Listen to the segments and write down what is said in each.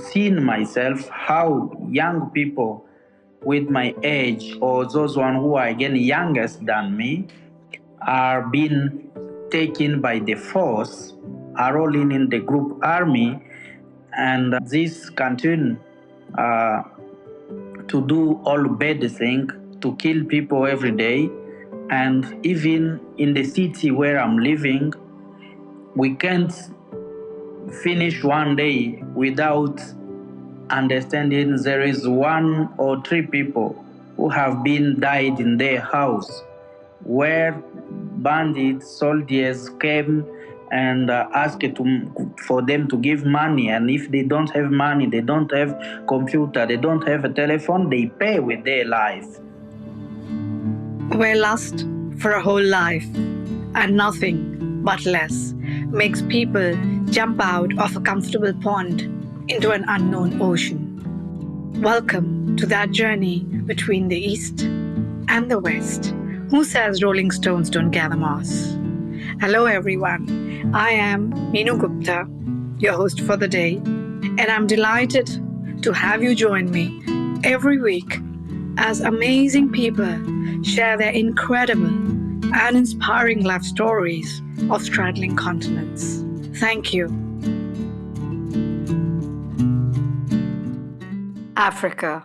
seen myself how young people with my age or those one who are again youngest than me are being taken by the force, are rolling in the group army, and this continue uh, to do all bad things, to kill people every day. And even in the city where I'm living, we can't finish one day without understanding there is 1 or 3 people who have been died in their house, where bandits, soldiers came and asked for them to give money. And if they don't have money, they don't have computer, they don't have a telephone, they pay with their life. Where lust for a whole life and nothing but less makes people jump out of a comfortable pond into an unknown ocean. Welcome to that journey between the East and the West. Who says rolling stones don't gather moss? Hello everyone, I am Meenu Gupta, your host for the day, and I'm delighted to have you join me every week as amazing people share their incredible and inspiring life stories of straddling continents. Thank you. Africa.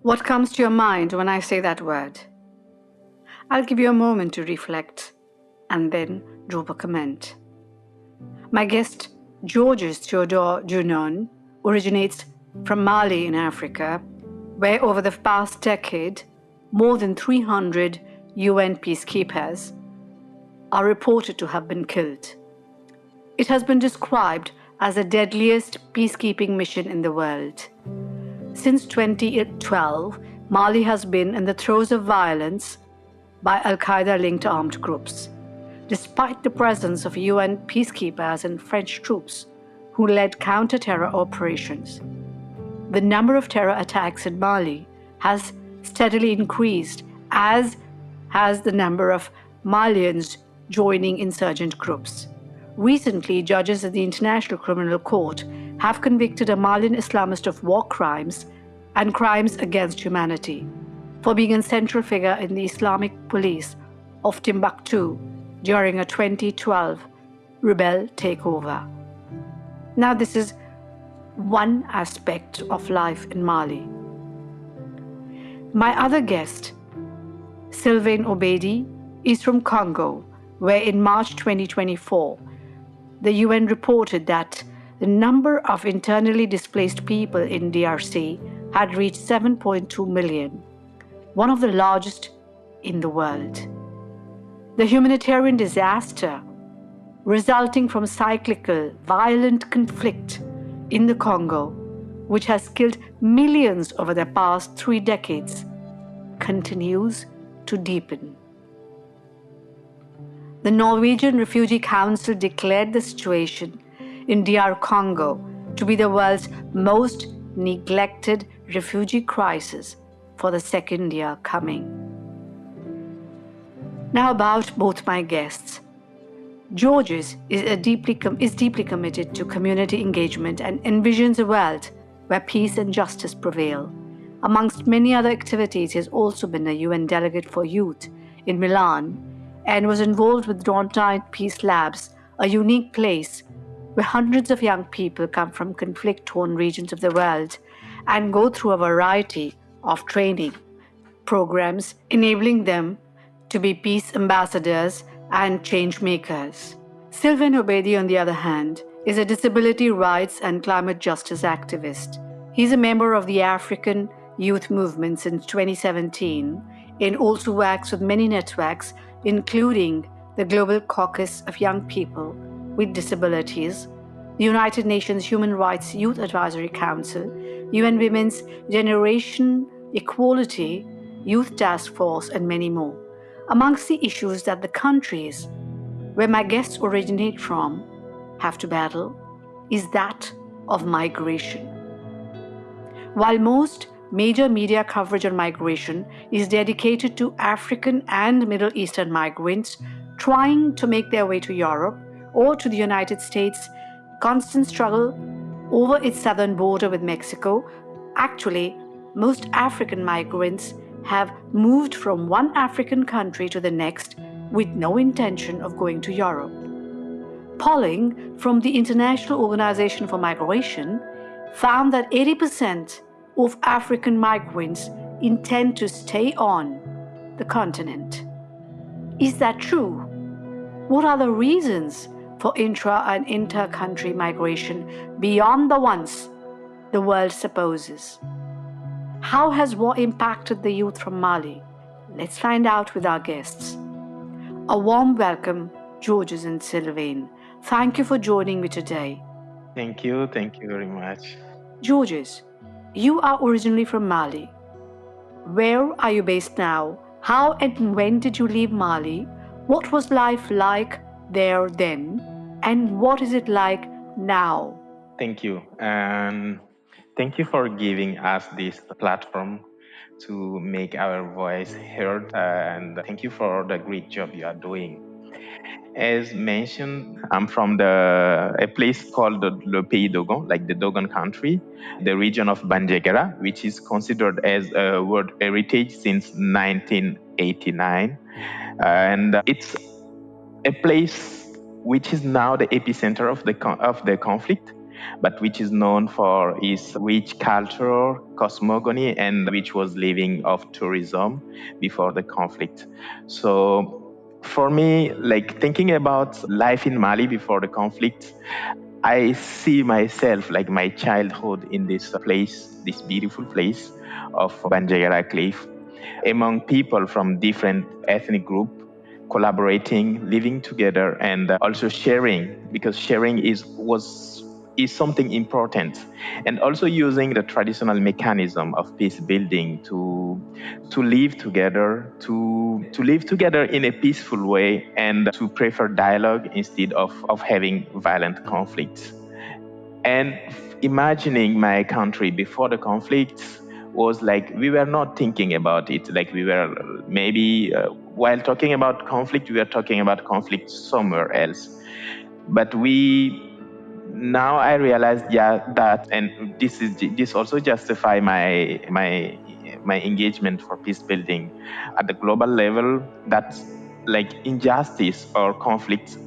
What comes to your mind when I say that word? I'll give you a moment to reflect and then drop a comment. My guest, Georges Theodore Junon, originates from Mali in Africa, where over the past decade, more than 300 UN peacekeepers are reported to have been killed. It has been described as the deadliest peacekeeping mission in the world. Since 2012, Mali has been in the throes of violence by Al-Qaeda-linked armed groups, despite the presence of UN peacekeepers and French troops who led counter-terror operations. The number of terror attacks in Mali has steadily increased, as has the number of Malians joining insurgent groups. Recently, judges at the International Criminal Court have convicted a Malian Islamist of war crimes and crimes against humanity for being a central figure in the Islamic police of Timbuktu during a 2012 rebel takeover. Now, this is one aspect of life in Mali. My other guest, Sylvain Obedi, is from Congo, where in March 2024, the UN reported that the number of internally displaced people in DRC had reached 7.2 million, one of the largest in the world. The humanitarian disaster resulting from cyclical, violent conflict in the Congo, which has killed millions over the past 3 decades, continues to deepen. The Norwegian Refugee Council declared the situation in DR Congo to be the world's most neglected refugee crisis for the second year coming. Now about both my guests. Georges is deeply committed to community engagement and envisions a world where peace and justice prevail. Amongst many other activities, he has also been a UN delegate for youth in Milan and was involved with Dawn Peace Labs, a unique place where hundreds of young people come from conflict-torn regions of the world and go through a variety of training programs, enabling them to be peace ambassadors and change makers. Sylvain Obedi, on the other hand, is a disability rights and climate justice activist. He's a member of the African Youth Movement since 2017 and also works with many networks, including the Global Caucus of Young People with Disabilities, the United Nations Human Rights Youth Advisory Council, UN Women's Generation Equality Youth Task Force, and many more. Amongst the issues that the countries where my guests originate from have to battle is that of migration. While most major media coverage on migration is dedicated to African and Middle Eastern migrants trying to make their way to Europe or to the United States, constant struggle over its southern border with Mexico. Actually, most African migrants have moved from one African country to the next with no intention of going to Europe. Polling from the International Organization for Migration found that 80% of African migrants intend to stay on the continent. Is that true? What are the reasons for intra and inter-country migration beyond the ones the world supposes? How has war impacted the youth from Mali? Let's find out with our guests. A warm welcome, George and Sylvain. Thank you for joining me today. Thank you. Thank you very much. Georges, you are originally from Mali. Where are you based now? How and when did you leave Mali? What was life like there then? And what is it like now? Thank you. And thank you for giving us this platform to make our voice heard. And thank you for the great job you are doing. As mentioned, I'm from a place called Le Pays Dogon, like the Dogon country, the region of Banjagara, which is considered as a World Heritage since 1989. And it's a place which is now the epicenter of the conflict, but which is known for its rich culture, cosmogony, and which was living of tourism before the conflict. So for me, like thinking about life in Mali before the conflict, I see myself like my childhood in this place, this beautiful place of Banjagara Cliff, among people from different ethnic groups, collaborating, living together, and also sharing, because sharing is something important, and also using the traditional mechanism of peace building to live together, to live together in a peaceful way, and to prefer dialogue instead of having violent conflicts. And imagining my country before the conflict was like we were not thinking about it. Like we were maybe while talking about conflict, we were talking about conflict somewhere else. But now I realized, yeah, that, and this also justify my engagement for peace building at the global level. That like injustice or conflict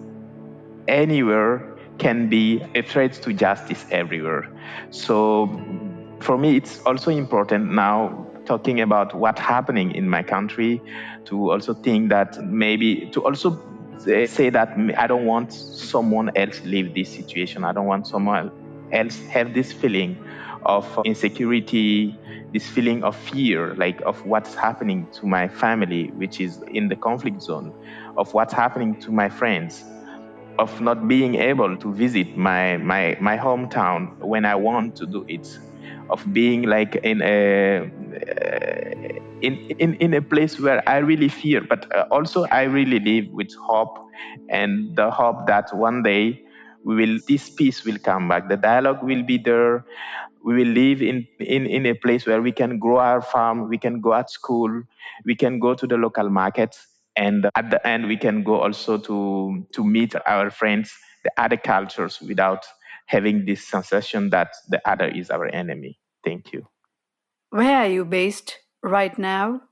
anywhere can be a threat to justice everywhere. So for me, it's also important now talking about what's happening in my country to also think that maybe to also say that I don't want someone else live this situation. I don't want someone else have this feeling of insecurity, this feeling of fear, like of what's happening to my family, which is in the conflict zone, of what's happening to my friends, of not being able to visit my hometown when I want to do it, of being like in a place where I really fear, but also I really live with hope, and the hope that one day this peace will come back, the dialogue will be there, we will live in a place where we can grow our farm, we can go at school, we can go to the local markets, and at the end we can go also to meet our friends, the other cultures, without having this sensation that the other is our enemy. Thank you. Where are you based right now?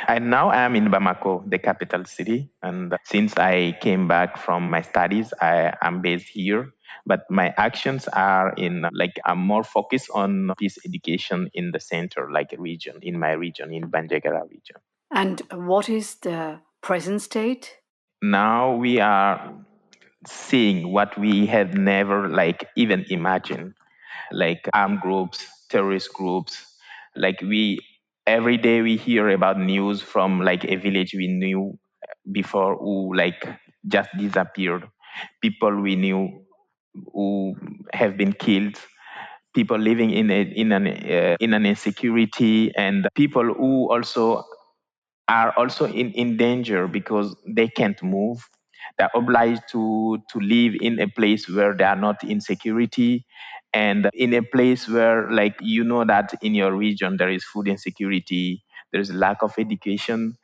And now I am in Bamako, the capital city. And since I came back from my studies, I am based here. But my actions are I'm more focused on peace education in the center, like region, in my region, in Banjagara region. And what is the present state? Now we are seeing what we had never even imagined, like armed groups, terrorist groups. Like every day we hear about news from like a village we knew before who just disappeared, people we knew who have been killed, people living in an insecurity, and people who also are also in danger because they can't move. They're obliged to live in a place where they are not in security, and in a place where that in your region there is food insecurity, there is lack of education.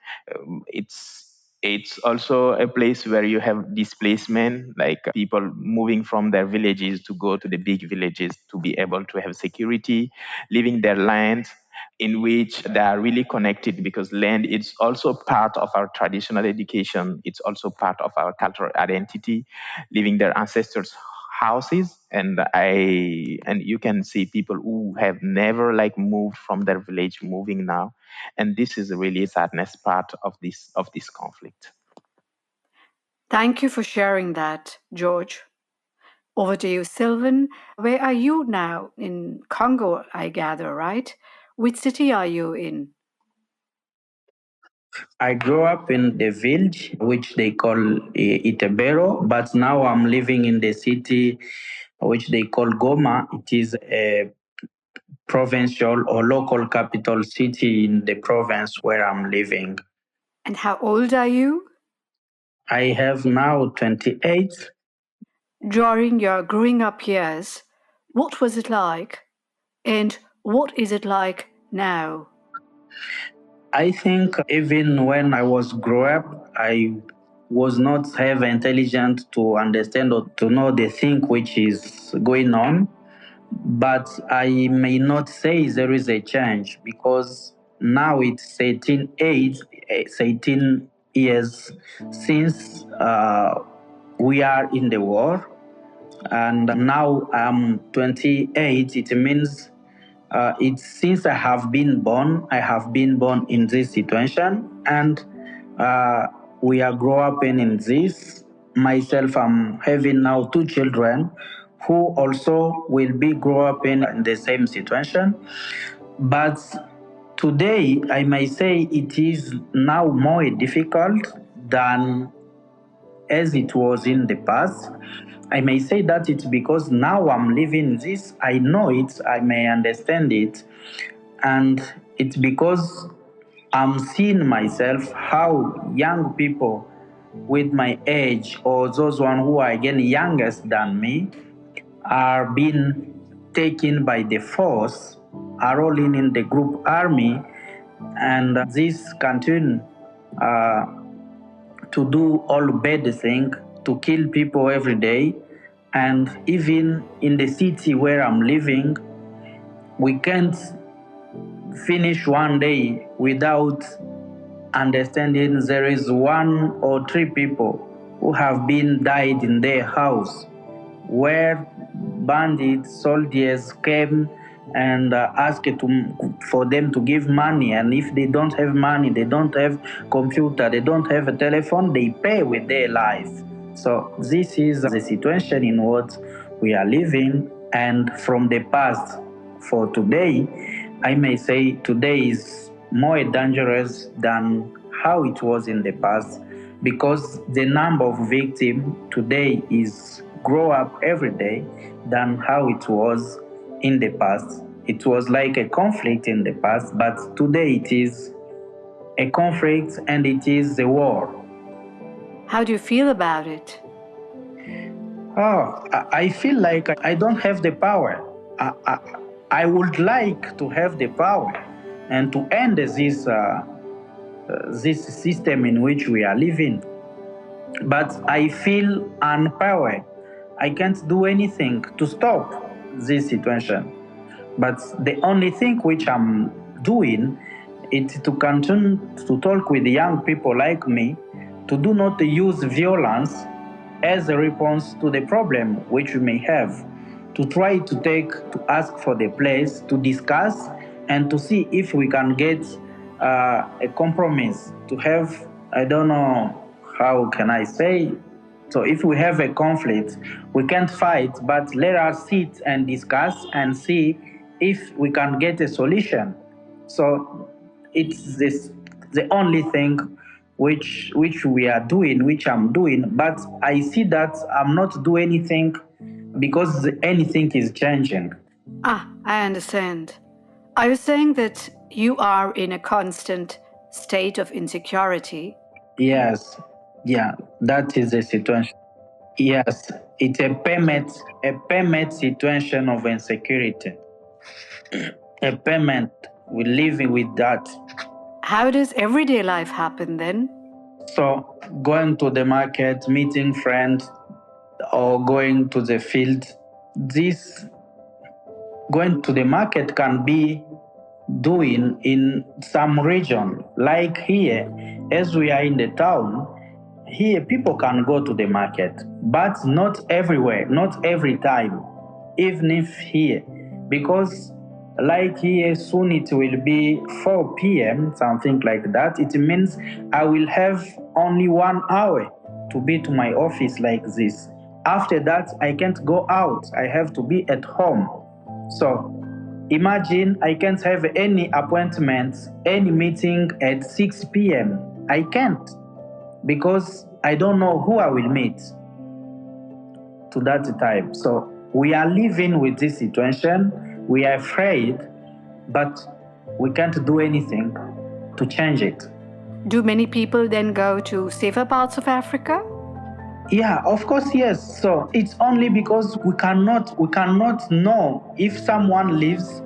It's It's also a place where you have displacement, like people moving from their villages to go to the big villages to be able to have security, leaving their lands in which they are really connected, because land is also part of our traditional education. It's also part of our cultural identity, leaving their ancestors' houses. And you can see people who have never like moved from their village moving now, and this is really a sadness part of this conflict. Thank you for sharing that, George. Over to you, Sylvain. Where are you now? In Congo, I gather, right? Which city are you in? I grew up in the village, which they call Itebero, but now I'm living in the city, which they call Goma. It is a provincial or local capital city in the province where I'm living. And how old are you? I have now 28. During your growing up years, what was it like? And what is it like now? I think even when I was grow up, I was not have intelligent to understand or to know the thing which is going on. But I may not say there is a change because now it's 18 years since we are in the war, and now I'm 28. It means it's since I have been born in this situation, and uh, we are grow up in this. Myself, I'm having now two children who also will be grow up in the same situation. But today, I may say it is now more difficult than as it was in the past. I may say that it's because now I'm living this, I know it, I may understand it, and it's because I'm seeing myself how young people with my age or those one who are again youngest than me are being taken by the force, are rolling in the group army, and this continue uh, to do all bad thing, to kill people every day. And even in the city where I'm living, we can't finish one day without understanding there is one or three people who have been died in their house where bandits, soldiers came and asked for them to give money. And if they don't have money, they don't have computer, they don't have a telephone, they pay with their life. So this is the situation in what we are living. And from the past for today, I may say today is more dangerous than how it was in the past because the number of victims today is grow up every day than how it was in the past. It was like a conflict in the past, but today it is a conflict and it is a war. How do you feel about it? Oh, I feel like I don't have the power. I would like to have the power and to end this system in which we are living. But I feel unpowered. I can't do anything to stop this situation. But the only thing which I'm doing is to continue to talk with young people like me to do not use violence as a response to the problem which we may have, to try to ask for the place to discuss and to see if we can get a compromise to have, I don't know how can I say, so if we have a conflict, we can't fight, but let us sit and discuss and see if we can get a solution. So it's the only thing which we are doing, which I'm doing, but I see that I'm not doing anything because anything is changing. I understand. Are you saying that you are in a constant state of insecurity? Yes, yeah, that is the situation. Yes, it's a payment situation of insecurity. A payment. We're living with that. How does everyday life happen then? So going to the market, meeting friends, or going to the field, this going to the market can be doing in some region. Like here, as we are in the town, here people can go to the market, but not everywhere, not every time, even if here, because like here soon it will be 4 p.m., something like that. It means I will have only 1 hour to be to my office like this. After that, I can't go out, I have to be at home. So imagine I can't have any appointments, any meeting at 6 p.m. I can't, because I don't know who I will meet to that time. So we are living with this situation. We are afraid, but we can't do anything to change it. Do many people then go to safer parts of Africa? Yeah, of course, yes. So it's only because we cannot know if someone lives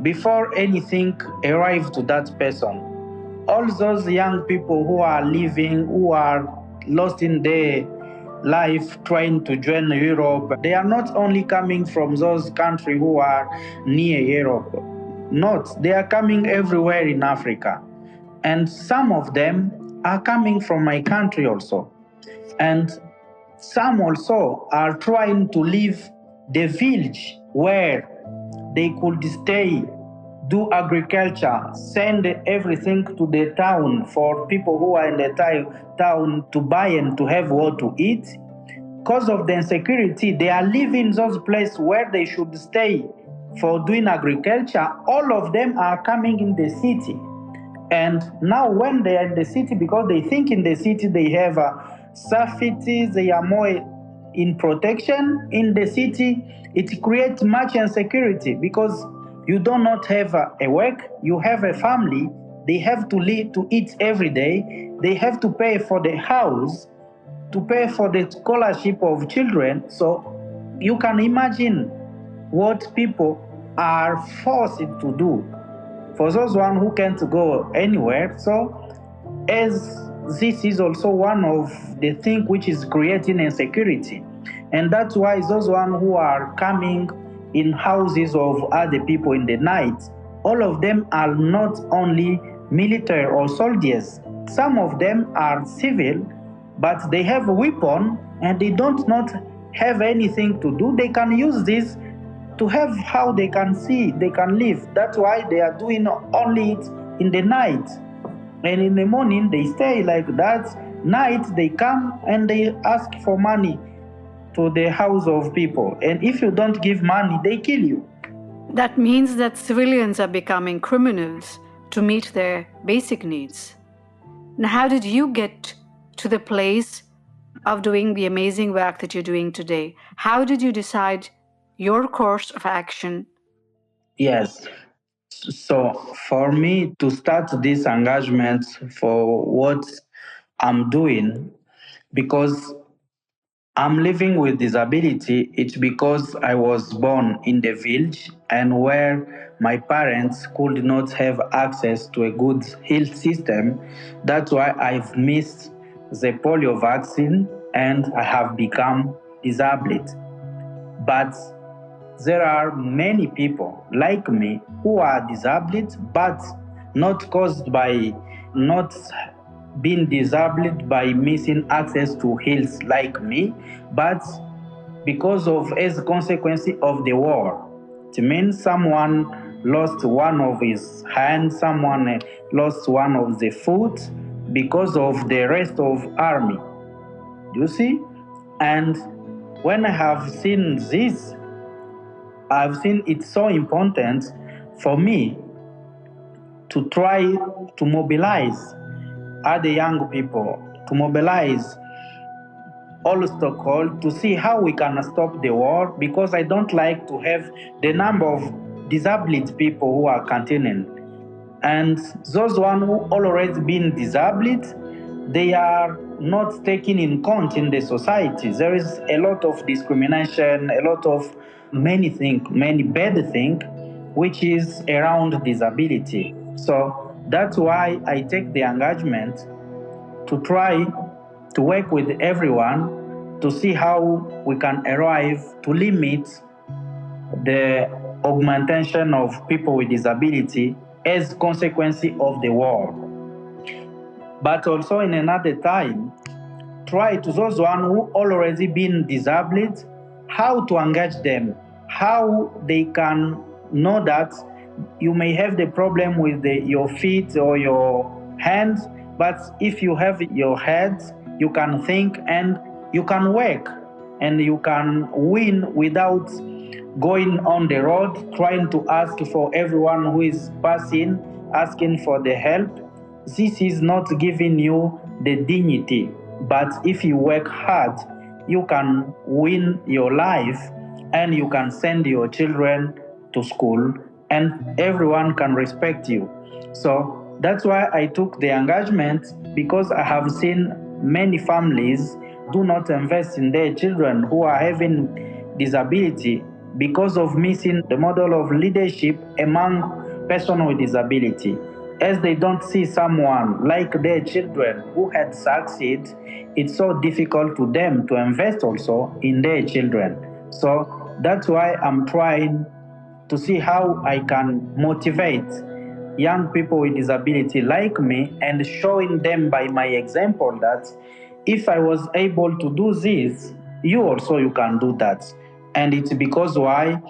before anything arrives to that person. All those young people who are living, who are lost in their life trying to join Europe, they are not only coming from those countries who are near Europe. Not, they are coming everywhere in Africa. And some of them are coming from my country also. And some also are trying to leave the village where they could stay, do agriculture, send everything to the town for people who are in the town to buy and to have what to eat. Because of the insecurity, they are leaving those places where they should stay for doing agriculture. All of them are coming in the city. And now when they are in the city, because they think in the city they have safety, they are more in protection in the city, it creates much insecurity because you do not have a work, you have a family, they have to live to eat every day, they have to pay for the house, to pay for the scholarship of children. So you can imagine what people are forced to do for those one who can't go anywhere. So as this is also one of the things which is creating insecurity, and that's why those one who are coming in houses of other people in the night, all of them are not only military or soldiers, some of them are civil, but they have a weapon and they don't not have anything to do. They can use this to have how they can see, they can live. That's why they are doing only it in the night. And in the morning they stay like that. Night they come and they ask for money to the house of people. And if you don't give money, they kill you. That means that civilians are becoming criminals to meet their basic needs. Now, how did you get to the place of doing the amazing work that you're doing today? How did you decide your course of action? Yes. So for me to start this engagement for what I'm doing, because I'm living with disability, it's because I was born in the village and where my parents could not have access to a good health system. That's why I've missed the polio vaccine and I have become disabled. But there are many people like me who are disabled, but not caused by not being disabled by missing access to health like me, but because of as a consequence of the war. It means someone lost one of his hands, someone lost one of the foot because of the rest of army. Do you see? And when I have seen this, I've seen it's so important for me to try to mobilize other young people, to mobilize all Stockholm to see how we can stop the war, because I don't like to have the number of disabled people who are continuing. And those one who already been disabled, they are not taken in count in the society. There is a lot of discrimination, a lot of many things, many bad things, which is around disability. So that's why I take the engagement to try to work with everyone to see how we can arrive to limit the augmentation of people with disability as consequence of the war. But also in another time, try to those one who already been disabled, how to engage them, how they can know that you may have the problem with your feet or your hands, but if you have your head, you can think and you can work and you can win without going on the road trying to ask for everyone who is passing, asking for the help. This is not giving you the dignity. But if you work hard, you can win your life and you can send your children to school and everyone can respect you. So that's why I took the engagement, because I have seen many families do not invest in their children who are having disability because of missing the model of leadership among persons with disability. As they don't see someone like their children who had succeed, it's so difficult to them to invest also in their children. So that's why I'm trying to see how I can motivate young people with disability like me and showing them by my example that if I was able to do this, you can do that. And it's because why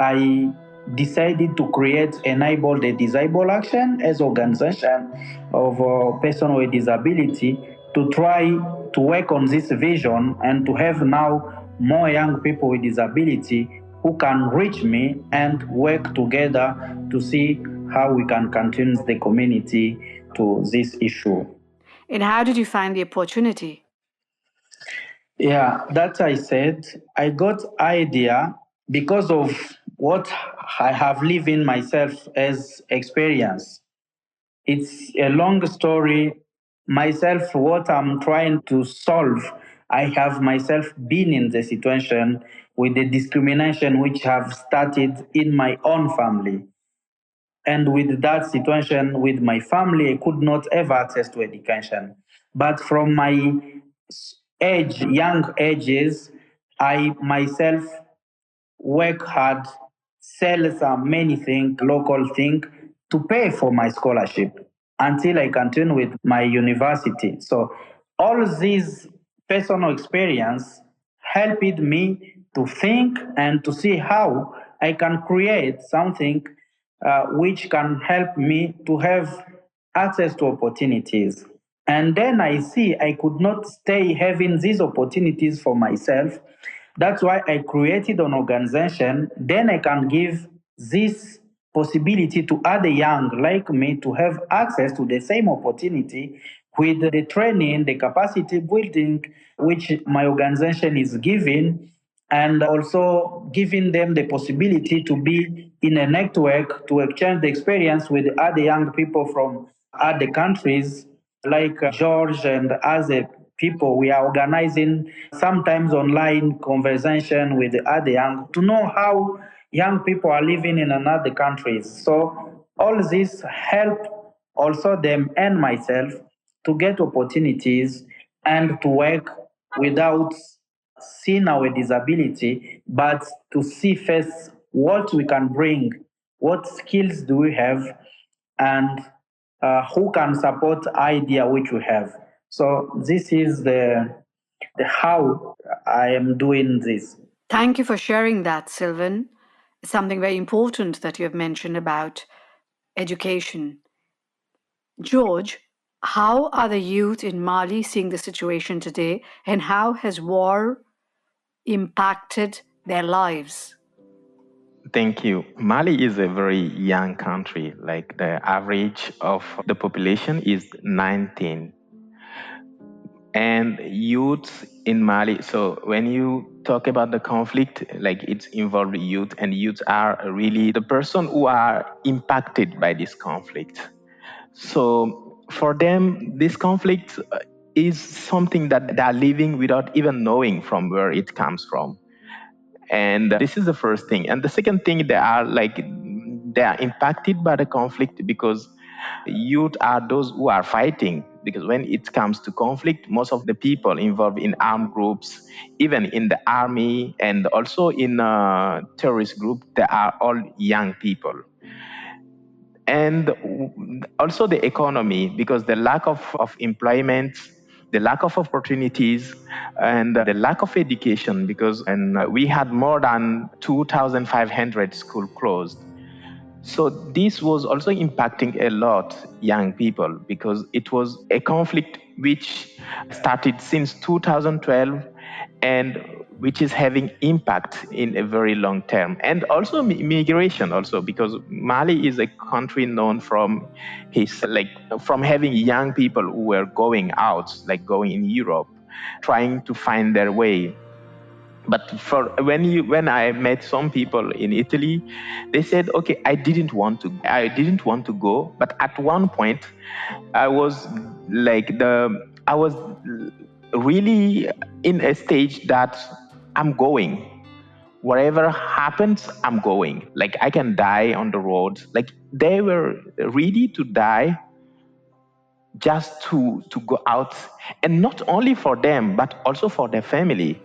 I decided to create Enable the Disabled Action as organization of person with disability to try to work on this vision and to have now more young people with disability who can reach me and work together to see how we can continue the community to this issue. And how did you find the opportunity? Yeah, that I said, I got idea because of what I have lived in myself as experience. It's a long story. Myself, what I'm trying to solve, I have myself been in the situation with the discrimination which have started in my own family. And with that situation with my family, I could not have access to education. But from my young ages, I myself work hard, sell some many things, local things, to pay for my scholarship until I continue with my university. So all these personal experience helped me to think and to see how I can create something which can help me to have access to opportunities. And then I see I could not stay having these opportunities for myself. That's why I created an organization. Then I can give this possibility to other young like me to have access to the same opportunity with the training, the capacity building, which my organization is giving, and also giving them the possibility to be in a network to exchange the experience with other young people from other countries like George and other people. We are organizing sometimes online conversation with other young to know how young people are living in another countries. So all this help also them and myself to get opportunities and to work without seeing our disability, but to see first what we can bring, what skills do we have, and who can support idea which we have. So this is the how I am doing this. Thank you for sharing that, Sylvain. It's something very important that you have mentioned about education. George, how are the youth in Mali seeing the situation today, and how has war impacted their lives? Thank you. Mali is a very young country. Like the average of the population is 19. And youth in Mali, so when you talk about the conflict, like it's involved youth, and youth are really the person who are impacted by this conflict. So for them, this conflict is something that they're living without even knowing from where it comes from. And this is the first thing. And the second thing, they are impacted by the conflict because Youth are those who are fighting, because when it comes to conflict, most of the people involved in armed groups, even in the army and also in a terrorist group, they are all young people. And also the economy, because the lack of employment, the lack of opportunities, and the lack of education, because and we had more than 2,500 schools closed. So this was also impacting a lot young people, because it was a conflict which started since 2012 and which is having impact in a very long term. And also migration also, because Mali is a country known from from having young people who were going out, like going in Europe, trying to find their way. But when I met some people in Italy, they said, okay, I didn't want to go, but at one point I was I was really in a stage that I'm going. Whatever happens, I'm going. Like, I can die on the road. Like, they were ready to die just to go out, and not only for them but also for their family.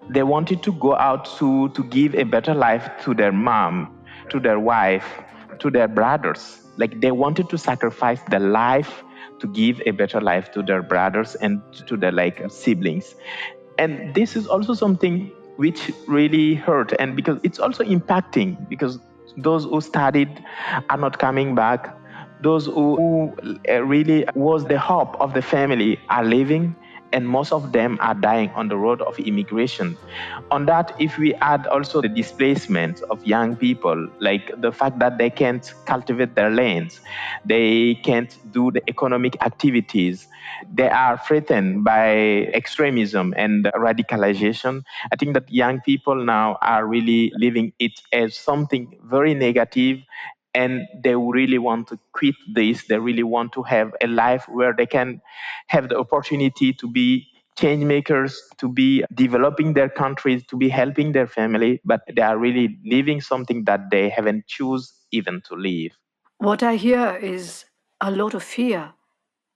They wanted to go out to give a better life to their mom, to their wife, to their brothers. Like, they wanted to sacrifice their life to give a better life to their brothers and to their siblings. And this is also something which really hurt, and because it's also impacting, because those who studied are not coming back. Those who really was the hope of the family are leaving, and most of them are dying on the road of immigration. On that, if we add also the displacement of young people, like the fact that they can't cultivate their lands, they can't do the economic activities, they are threatened by extremism and radicalization. I think that young people now are really living it as something very negative, and they really want to quit this. They really want to have a life where they can have the opportunity to be change makers, to be developing their countries, to be helping their family, but they are really living something that they haven't choose even to live. What I hear is a lot of fear,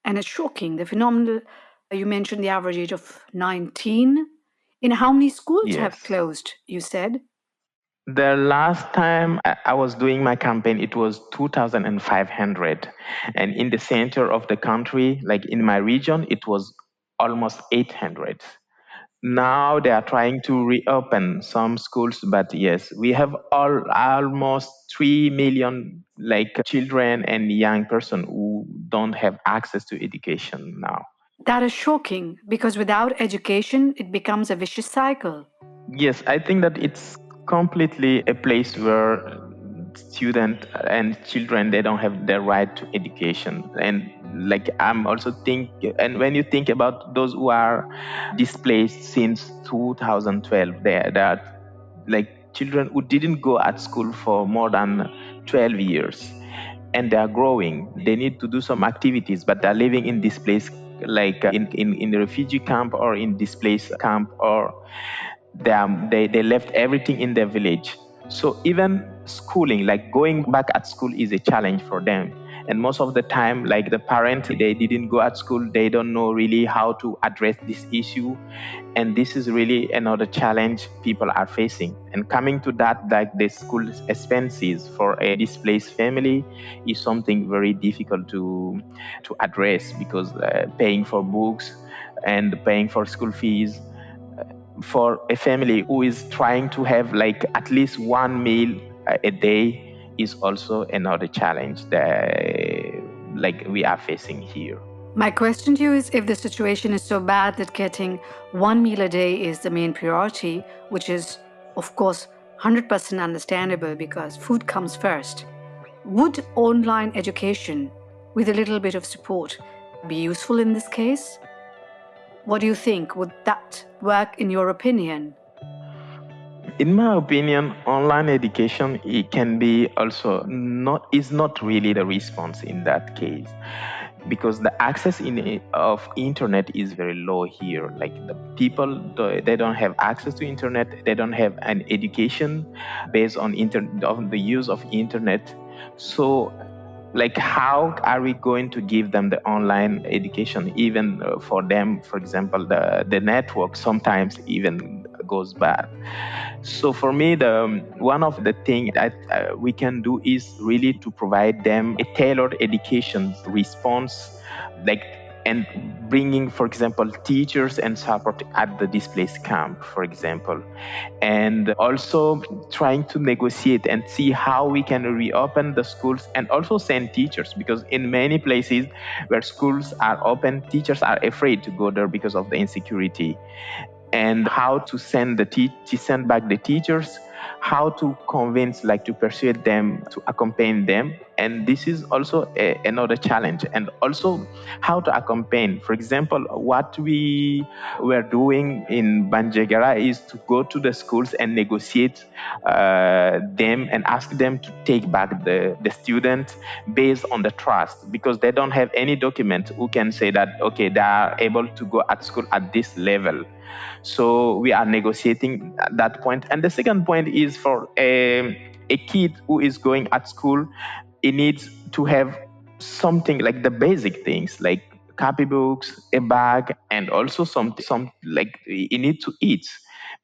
and it's shocking. The phenomenal, you mentioned the average age of 19. In how many schools have Yes. closed, you said? The last time I was doing my campaign, it was 2,500. And in the center of the country, like in my region, it was almost 800. Now they are trying to reopen some schools, but yes, we have almost 3 million children and young person who don't have access to education now. That is shocking because without education, it becomes a vicious cycle. Yes, I think that it's completely a place where students and children, they don't have the right to education. And I'm also and when you think about those who are displaced since 2012, there are children who didn't go at school for more than 12 years, and they are growing. They need to do some activities, but they're living in this place, in the refugee camp or in displaced camp, or they left everything in their village. So even schooling, like going back at school, is a challenge for them. And most of the time, like the parent, they didn't go at school, they don't know really how to address this issue. And this is really another challenge people are facing. And coming to that, like the school expenses for a displaced family is something very difficult to address, because paying for books and paying for school fees for a family who is trying to have at least one meal a day is also another challenge that we are facing here. My question to you is, if the situation is so bad that getting one meal a day is the main priority, which is, of course, 100% understandable because food comes first, would online education with a little bit of support be useful in this case? What do you think? Would that work in your opinion? In my opinion, online education, it can be also is not really the response in that case, because the access of internet is very low here. Like, the people, they don't have access to internet, they don't have an education based on the use of internet. So like how are we going to give them the online education, even for them, for example, the network sometimes even goes bad. So for me, the one of the thing that we can do is really to provide them a tailored education response, like, and bringing, for example, teachers and support at the displaced camp, for example, and also trying to negotiate and see how we can reopen the schools and also send teachers, because in many places where schools are open, teachers are afraid to go there because of the insecurity, and how to send send back the teachers, how to convince, like to persuade them to accompany them. And this is also another challenge. And also how to accompany, for example, what we were doing in Banjagara is to go to the schools and negotiate them and ask them to take back the students based on the trust, because they don't have any document who can say that, okay, they are able to go at school at this level. So we are negotiating at that point. And the second point is for a kid who is going at school, he needs to have something like the basic things like copybooks, a bag, and also some like he needs to eat,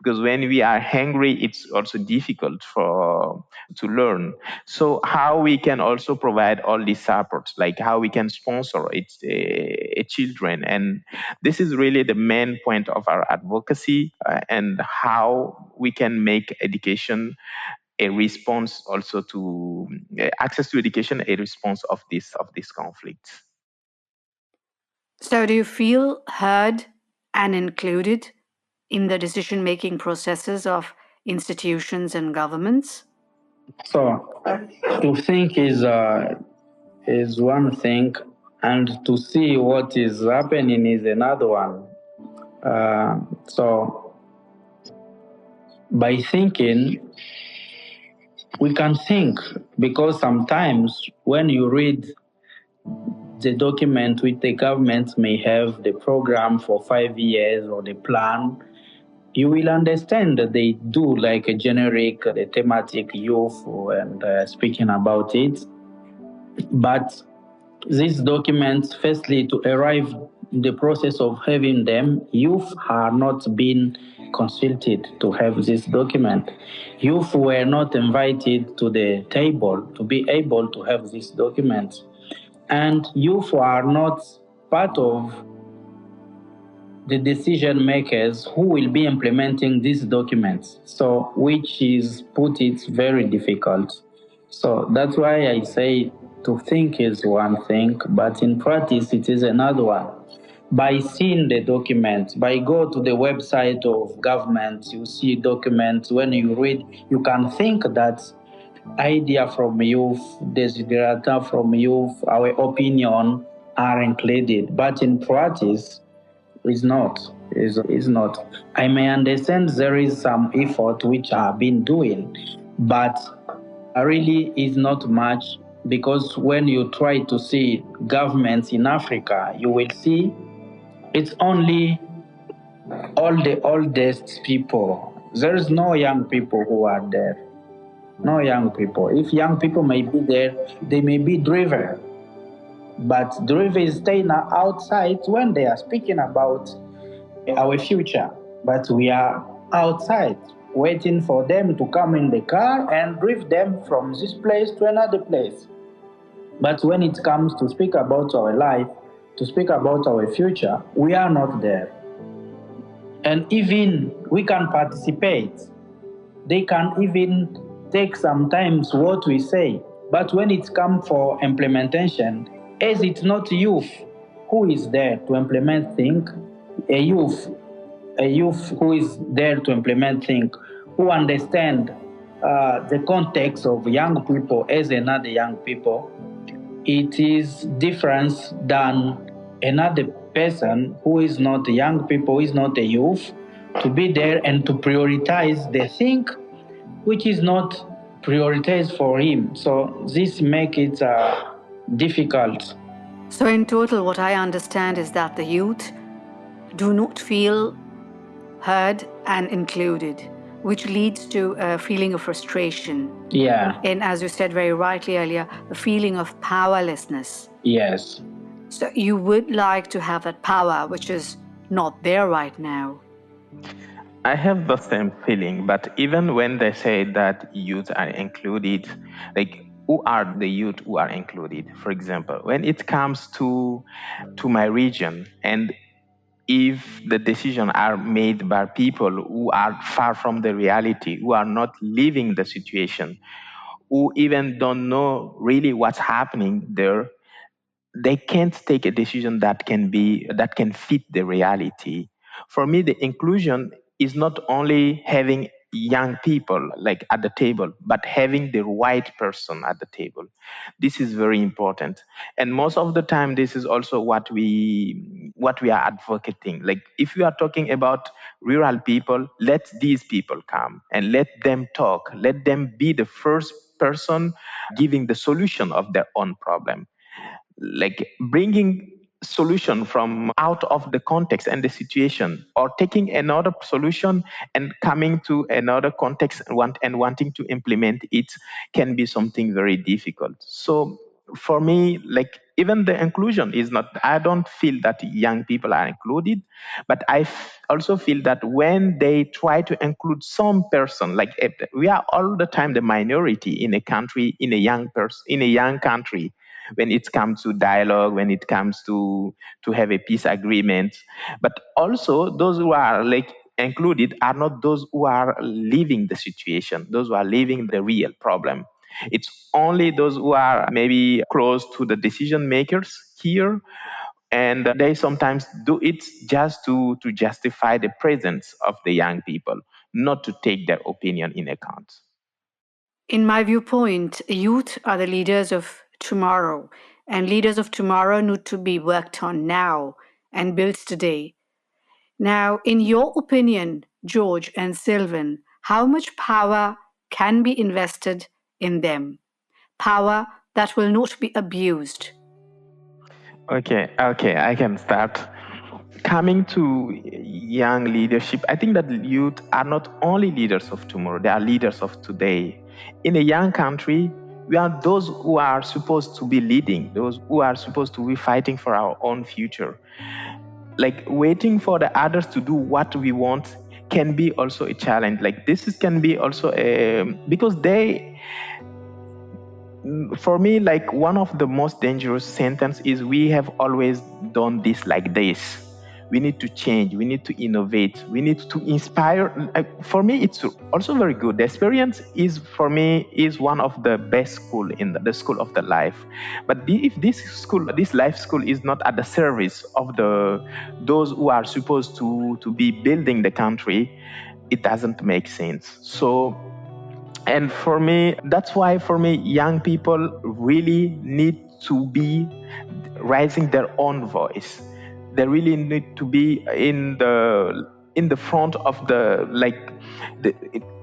because when we are hungry, it's also difficult for to learn. So how we can also provide all these supports, like how we can sponsor children, and this is really the main point of our advocacy, and how we can make education a response also to access to education, a response of this conflict. So, do you feel heard and included in the decision-making processes of institutions and governments? So to think is one thing, and to see what is happening is another one. So by thinking, we can think, because sometimes when you read the document which the government may have, the program for 5 years or the plan, you will understand that they do like a generic, the thematic youth and speaking about it. But these documents, firstly, to arrive in the process of having them, youth are not being consulted to have this document. Youth were not invited to the table to be able to have this document. And youth are not part of the decision makers who will be implementing these documents. So, which is put it very difficult. So that's why I say to think is one thing, but in practice it is another one. By seeing the document, by go to the website of government, you see documents. When you read, you can think that idea from youth, desiderata from youth, our opinion are included, but in practice is not. Is not. I may understand there is some effort which I have been doing, but really is not much, because when you try to see governments in Africa, you will see it's only all the oldest people. There is no young people who are there. No young people. If young people may be there, they may be driven. But driven is staying outside when they are speaking about our future. But we are outside waiting for them to come in the car and drive them from this place to another place. But when it comes to speak about our life, to speak about our future, we are not there. And even we can participate. They can even take sometimes what we say. But when it comes for implementation, as it's not youth who is there to implement things, a youth who is there to implement things, who understand the context of young people as another young people, it is different than another person who is not a young people, who is not a youth, to be there and to prioritize the thing which is not prioritized for him. So this makes it difficult. So, in total, what I understand is that the youth do not feel heard and included. which leads to a feeling of frustration. Yeah. And as you said very rightly earlier, a feeling of powerlessness. Yes. So you would like to have that power, which is not there right now. I have the same feeling, but even when they say that youth are included, like who are the youth who are included? For example, when it comes to my region, and if the decisions are made by people who are far from the reality, who are not living the situation, who even don't know really what's happening there, they can't take a decision that can fit the reality. For me, the inclusion is not only having young people like at the table, but having the right person at the table. This is very important, and most of the time this is also what we are advocating. Like if we are talking about rural people, let these people come and let them talk, let them be the first person giving the solution of their own problem, like bringing solution from out of the context and the situation, or taking another solution and coming to another context and wanting to implement it, can be something very difficult. So for me, like even the inclusion is not, I don't feel that young people are included, but also feel that when they try to include some person, like we are all the time the minority in a country, in a young country, when it comes to dialogue, when it comes to have a peace agreement. But also those who are like included are not those who are living the situation, those who are living the real problem. It's only those who are maybe close to the decision makers here, and they sometimes do it just to justify the presence of the young people, not to take their opinion in account. In my viewpoint, youth are the leaders of tomorrow, and leaders of tomorrow need to be worked on now and built today. Now, in your opinion, George and Sylvain, how much power can be invested in them? Power that will not be abused. Okay, I can start. Coming to young leadership, I think that youth are not only leaders of tomorrow, they are leaders of today. In a young country, we are those who are supposed to be leading, those who are supposed to be fighting for our own future. Like waiting for the others to do what we want can be also a challenge. Like can be also because for me, like one of the most dangerous sentence is we have always done this like this. We need to change, we need to innovate, we need to inspire. For me, it's also very good. The experience is, for me, is one of the best school in the school of the life. But if this life school is not at the service of those who are supposed to be building the country, it doesn't make sense. So, and for me, that's why for me, young people really need to be raising their own voice. They really need to be in the front of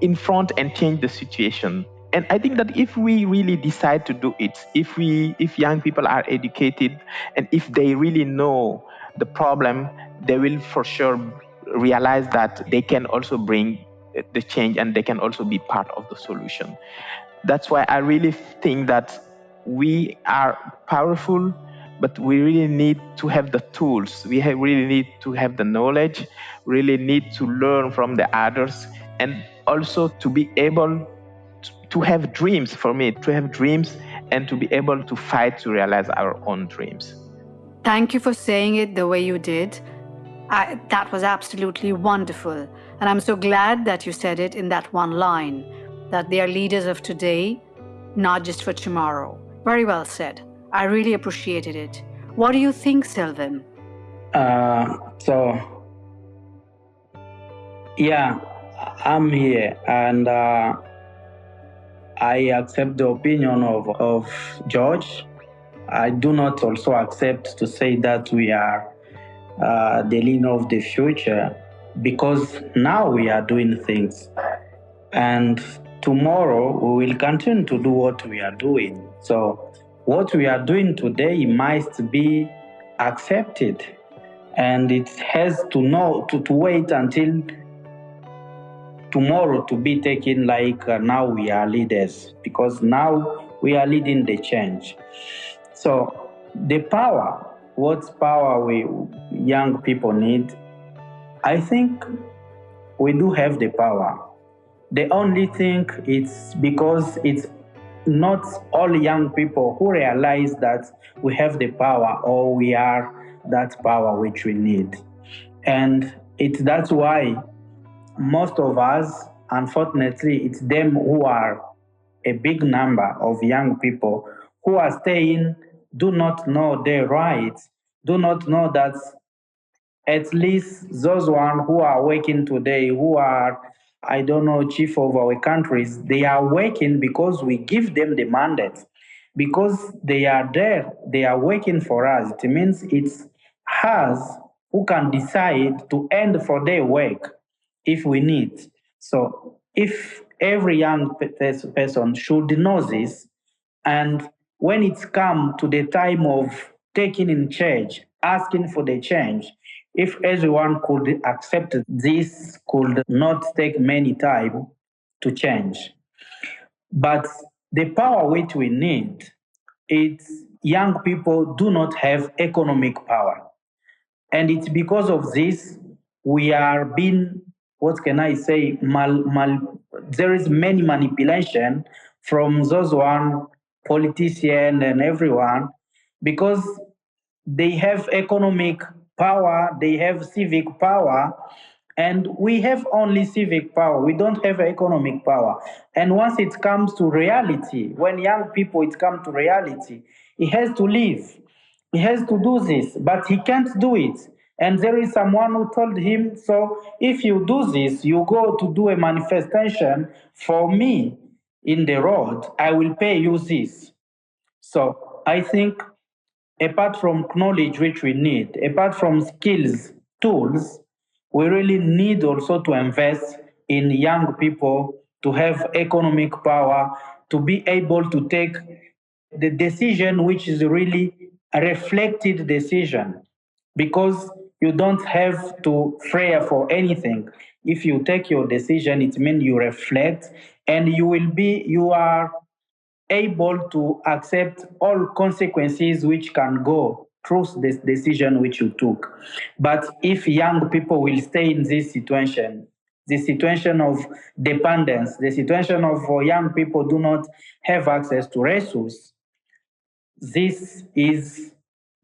in front and change the situation. And I think that if we really decide to do it, if young people are educated, and if they really know the problem, they will for sure realize that they can also bring the change, and they can also be part of the solution. That's why I really think that we are powerful, but we really need to have the tools. Really need to have the knowledge, really need to learn from the others, and also to be able to have dreams. For me, to have dreams and to be able to fight to realize our own dreams. Thank you for saying it the way you did. That was absolutely wonderful. And I'm so glad that you said it in that one line, that they are leaders of today, not just for tomorrow. Very well said. I really appreciated it. What do you think, Sylvain? Yeah, I'm here, and I accept the opinion of George. I do not also accept to say that we are the leader of the future, because now we are doing things, and tomorrow we will continue to do what we are doing. So what we are doing today must be accepted, and it has to wait until tomorrow to be taken like now we are leaders, because now we are leading the change. So the power, what power we young people need, I think we do have the power. The only thing is because it's not all young people who realize that we have the power or we are that power which we need. And that's why most of us, unfortunately, it's them who are a big number of young people who are staying, do not know their rights, do not know that at least those one who are working today, who are, I don't know, chief of our countries, they are working because we give them the mandate. Because they are there, they are working for us. It means it's us who can decide to end for their work if we need. So if every young person should know this, and when it's come to the time of taking in charge, asking for the change, if everyone could accept this, could not take many time to change. But the power which we need, it's young people do not have economic power. And it's because of this we are being, what can I say, there is many manipulation from those one politician and everyone, because they have economic power, they have civic power, and we have only civic power. We don't have economic power. And once it comes to reality, when young people it comes to reality, he has to leave. He has to do this, but he can't do it. And there is someone who told him, so if you do this, you go to do a manifestation for me in the road, I will pay you this. So I think apart from knowledge which we need, apart from skills, tools, we really need also to invest in young people to have economic power, to be able to take the decision which is really a reflected decision, because you don't have to fear for anything. If you take your decision, it means you reflect, and you are able to accept all consequences which can go through this decision which you took. But if young people will stay in this situation, the situation of dependence, the situation of young people do not have access to resources,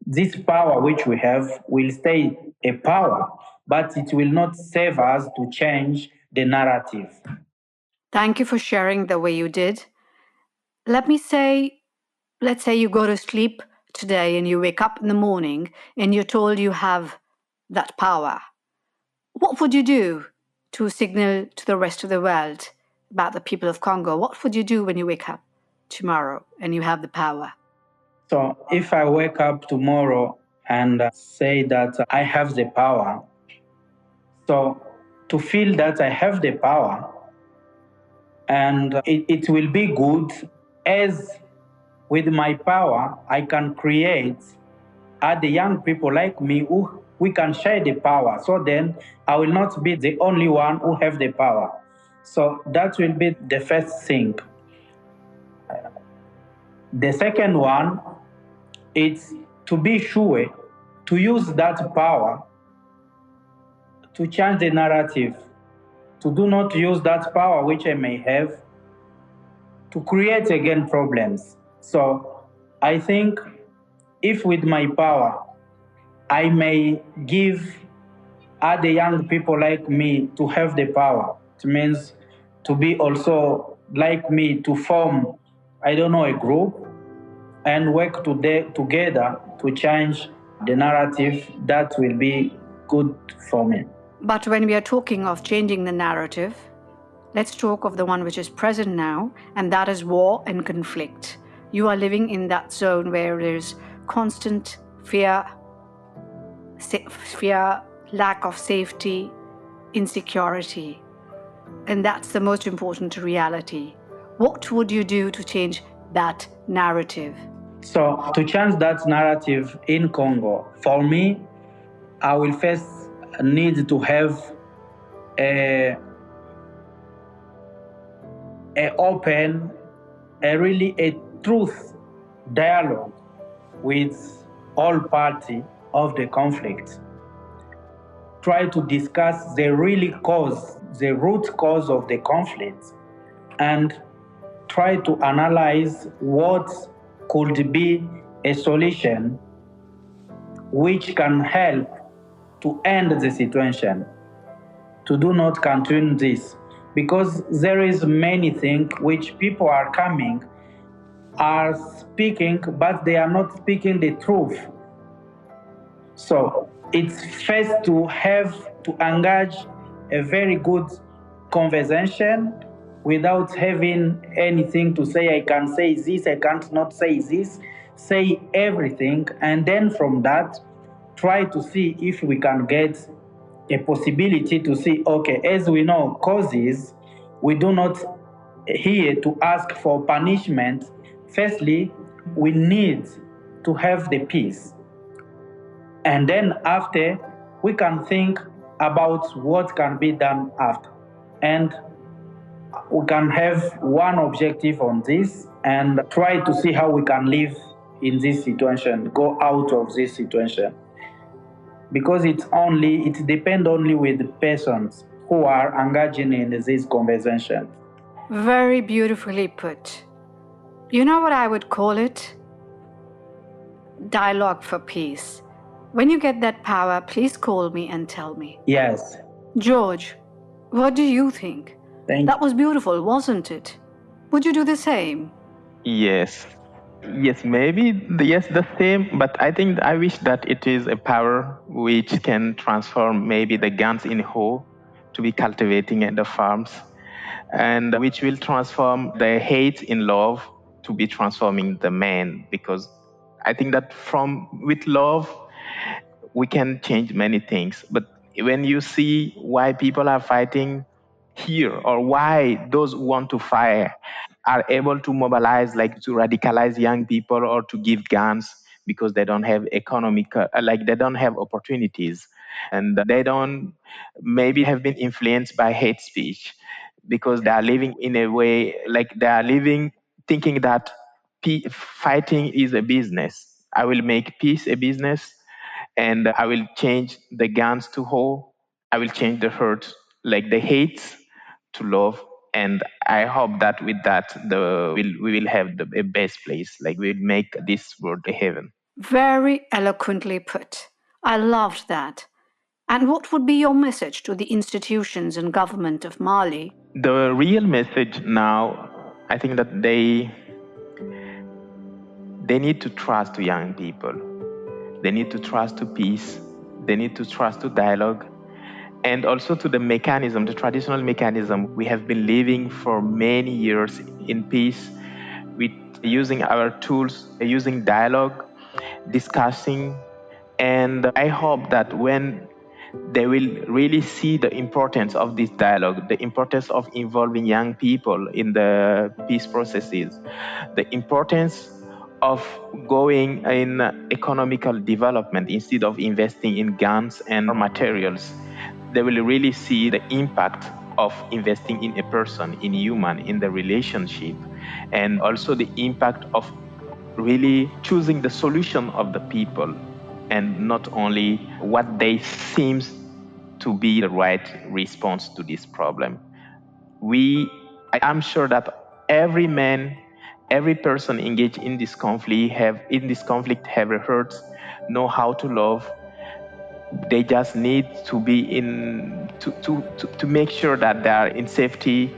this power which we have will stay a power, but it will not save us to change the narrative. Thank you for sharing the way you did. Let's say you go to sleep today and you wake up in the morning and you're told you have that power. What would you do to signal to the rest of the world about the people of Congo? What would you do when you wake up tomorrow and you have the power? So if I wake up tomorrow and say that I have the power, so to feel that I have the power, and it will be good, as with my power I can create other young people like me who we can share the power, so then I will not be the only one who have the power. So that will be the first thing. The second one is to be sure to use that power to change the narrative, to do not use that power which I may have to create again problems. So I think if with my power I may give other young people like me to have the power, it means to be also like me, to form, I don't know, a group and work together to change the narrative, that will be good for me. But when we are talking of changing the narrative, let's talk of the one which is present now, and that is war and conflict. You are living in that zone where there's constant fear, lack of safety, insecurity. And that's the most important reality. What would you do to change that narrative? So to change that narrative in Congo, for me, I will first need to have a a open, a truth dialogue with all parties of the conflict. Try to discuss the root cause of the conflict, and try to analyze what could be a solution which can help to end the situation, to do not continue this, because there is many things which people are coming, are speaking, but they are not speaking the truth. So it's first to have to engage a very good conversation without having anything to say. I can say this, I can't not say this. Say everything, and then from that, try to see if we can get a possibility to see, okay, as we know causes, we do not here to ask for punishment. Firstly, we need to have the peace. And then after, we can think about what can be done after. And we can have one objective on this and try to see how we can live in this situation, go out of this situation. Because it depends only with the persons who are engaging in this conversation. Very beautifully put. You know what I would call it? Dialogue for peace. When you get that power, please call me and tell me. Yes. George, what do you think? That was beautiful, wasn't it? Would you do the same? Yes. Yes, maybe yes, the same, but I think I wish that it is a power which can transform maybe the guns in hoe to be cultivating at the farms, and which will transform the hate in love to be transforming the man, because I think that with love we can change many things. But when you see why people are fighting here, or why those who want to fight are able to mobilize, like to radicalize young people or to give guns, because they don't have they don't have opportunities, and they don't maybe have been influenced by hate speech, because they are living in a way, like they are living thinking that fighting is a business. I will make peace a business, and I will change the guns to hoe. I will change the hurt, like the hate, to love. And I hope that with that, we will have a best place. Like we'll make this world a heaven. Very eloquently put. I loved that. And what would be your message to the institutions and government of Mali? The real message now, I think that they need to trust to young people. They need to trust to peace. They need to trust to dialogue, and also to the mechanism, the traditional mechanism. We have been living for many years in peace, with using our tools, using dialogue, discussing. And I hope that when they will really see the importance of this dialogue, the importance of involving young people in the peace processes, the importance of going in economical development instead of investing in guns and materials, they will really see the impact of investing in a person, in human, in the relationship, and also the impact of really choosing the solution of the people and not only what they seems to be the right response to this problem. I'm sure that every man, every person engaged in this conflict have a hurt, know how to love. They just need to be to make sure that they are in safety.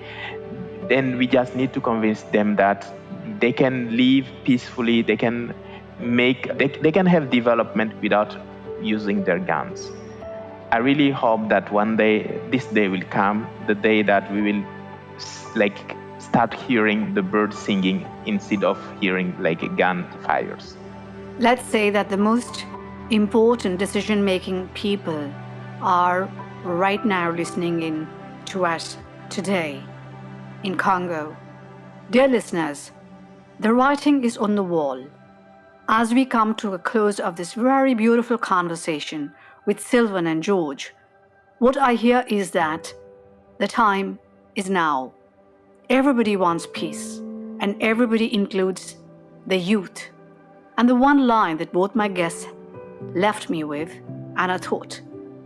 Then we just need to convince them that they can live peacefully, they can have development without using their guns. I really hope that one day, this day will come, the day that we will start hearing the birds singing instead of hearing gun fires. Let's say that the most important decision-making people are right now listening in to us today in Congo. Dear listeners, the writing is on the wall. As we come to a close of this very beautiful conversation with Sylvain and George, what I hear is that the time is now. everybody wants peace, and everybody includes the youth. And the one line that both my guests left me with, and I thought,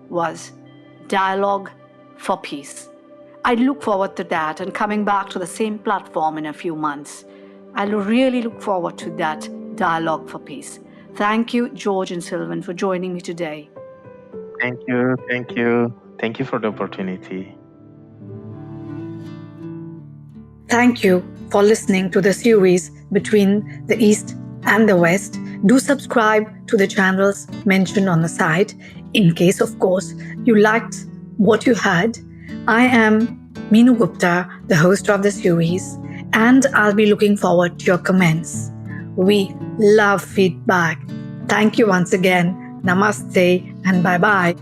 was dialogue for peace. I look forward to that and coming back to the same platform in a few months. I really look forward to that dialogue for peace. Thank you, George and Sylvain, for joining me today. Thank you. Thank you. Thank you for the opportunity. Thank you for listening to the series Between the East and the West. Do subscribe to the channels mentioned on the site in case, of course, you liked what you heard. I am Meenu Gupta, the host of the series, and I'll be looking forward to your comments. We love feedback. Thank you once again. Namaste and bye-bye.